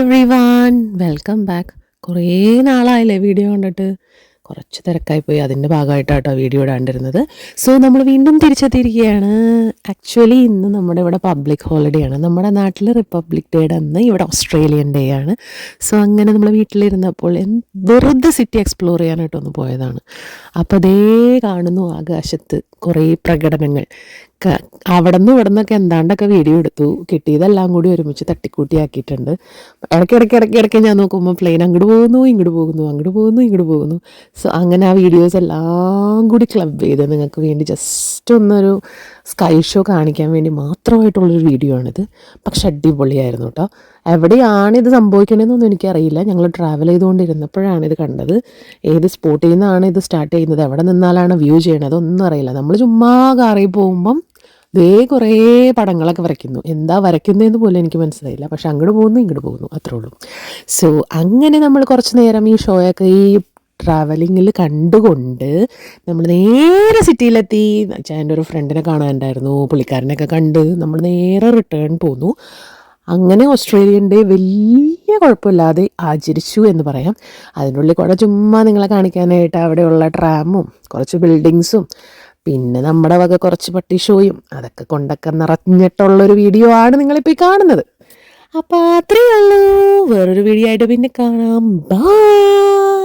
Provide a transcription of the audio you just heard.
Everyone, welcome back. കുറേ നാളായില്ലേ video കണ്ടിട്ട്. കുറച്ച് തിരക്കായിപ്പോയി, അതിൻ്റെ ഭാഗമായിട്ടാട്ടോ വീഡിയോ ഇടാണ്ടിരുന്നത്. സോ നമ്മൾ വീണ്ടും തിരിച്ചെത്തിയിരിക്കുകയാണ്. ആക്ച്വലി ഇന്ന് നമ്മുടെ ഇവിടെ പബ്ലിക് ഹോളിഡേ ആണ്. നമ്മുടെ നാട്ടിൽ റിപ്പബ്ലിക് ഡേയുടെ അന്ന് ഇവിടെ ഓസ്ട്രേലിയൻ ഡേ ആണ്. സോ അങ്ങനെ നമ്മൾ വീട്ടിലിരുന്നപ്പോൾ വെറുതെ സിറ്റി എക്സ്പ്ലോർ ചെയ്യാനായിട്ടൊന്ന് പോയതാണ്. അപ്പോൾ അതേ കാണുന്നു ആകാശത്ത് കുറേ പ്രകടനങ്ങൾ. അവിടെ നിന്ന് ഇവിടെ നിന്നൊക്കെ എന്താണ്ടൊക്കെ വീഡിയോ എടുത്തു. കിട്ടിയതെല്ലാം കൂടി ഒരുമിച്ച് തട്ടിക്കൂട്ടിയാക്കിയിട്ടുണ്ട്. ഇടയ്ക്ക് ഞാൻ നോക്കുമ്പോൾ പ്ലെയിൻ അങ്ങോട്ട് പോകുന്നു, ഇങ്ങോട്ട് പോകുന്നു, അങ്ങോട്ട് പോകുന്നു, ഇങ്ങോട്ട് പോകുന്നു. സോ അങ്ങനെ ആ വീഡിയോസ് എല്ലാം കൂടി ക്ലബ് ചെയ്ത് നിങ്ങൾക്ക് വേണ്ടി ജസ്റ്റ് ഒന്നൊരു സ്കൈ ഷോ കാണിക്കാൻ വേണ്ടി മാത്രമായിട്ടുള്ളൊരു വീഡിയോ ആണിത്. പക്ഷെ അടിപൊളിയായിരുന്നു കേട്ടോ. എവിടെയാണിത് സംഭവിക്കണമെന്നൊന്നും എനിക്കറിയില്ല. ഞങ്ങൾ ട്രാവൽ ചെയ്തുകൊണ്ടിരുന്നപ്പോഴാണ് ഇത് കണ്ടത്. ഏത് സ്പോട്ടിൽ നിന്നാണ് ഇത് സ്റ്റാർട്ട് ചെയ്യുന്നത്, എവിടെ നിന്നാലാണ് വ്യൂ ചെയ്യണത് ഒന്നും അറിയില്ല. നമ്മൾ ചുമ്മാ കാറിൽ പോകുമ്പം ദേ കുറേ പടങ്ങളൊക്കെ വരയ്ക്കുന്നു. എന്താ വരയ്ക്കുന്നതെന്ന് പോലും എനിക്ക് മനസ്സിലായില്ല. പക്ഷെ അങ്ങോട്ട് പോകുന്നു, ഇങ്ങോട്ട് പോകുന്നു, അത്രേ ഉള്ളൂ. സോ അങ്ങനെ നമ്മൾ കുറച്ച് നേരം ഈ ഷോയൊക്കെ ഈ ട്രാവലിങ്ങിൽ കണ്ടുകൊണ്ട് നമ്മൾ നേരെ സിറ്റിയിലെത്തി. എൻ്റെ ഒരു ഫ്രണ്ടിനെ കാണാനുണ്ടായിരുന്നു, പുള്ളിക്കാരനെയൊക്കെ കണ്ട് നമ്മൾ നേരെ റിട്ടേൺ പോന്നു. അങ്ങനെ ഓസ്ട്രേലിയൻ ഡേ വലിയ കുഴപ്പമില്ലാതെ ആചരിച്ചു എന്ന് പറയാം. അതിനുള്ളിൽ കൂടെ ചുമ്മാ നിങ്ങളെ കാണിക്കാനായിട്ട് അവിടെയുള്ള ട്രാമും കുറച്ച് ബിൽഡിങ്സും പിന്നെ നമ്മുടെ വക കുറച്ച് പട്ടി ഷോയും അതൊക്കെ കൊണ്ടൊക്കെ നിറഞ്ഞിട്ടുള്ളൊരു വീഡിയോ ആണ് നിങ്ങളിപ്പോൾ ഈ കാണുന്നത്. അപ്പോൾ അത്രയേ ഉള്ളൂ. വേറൊരു വീഡിയോ ആയിട്ട് പിന്നെ കാണാം. ബൈ.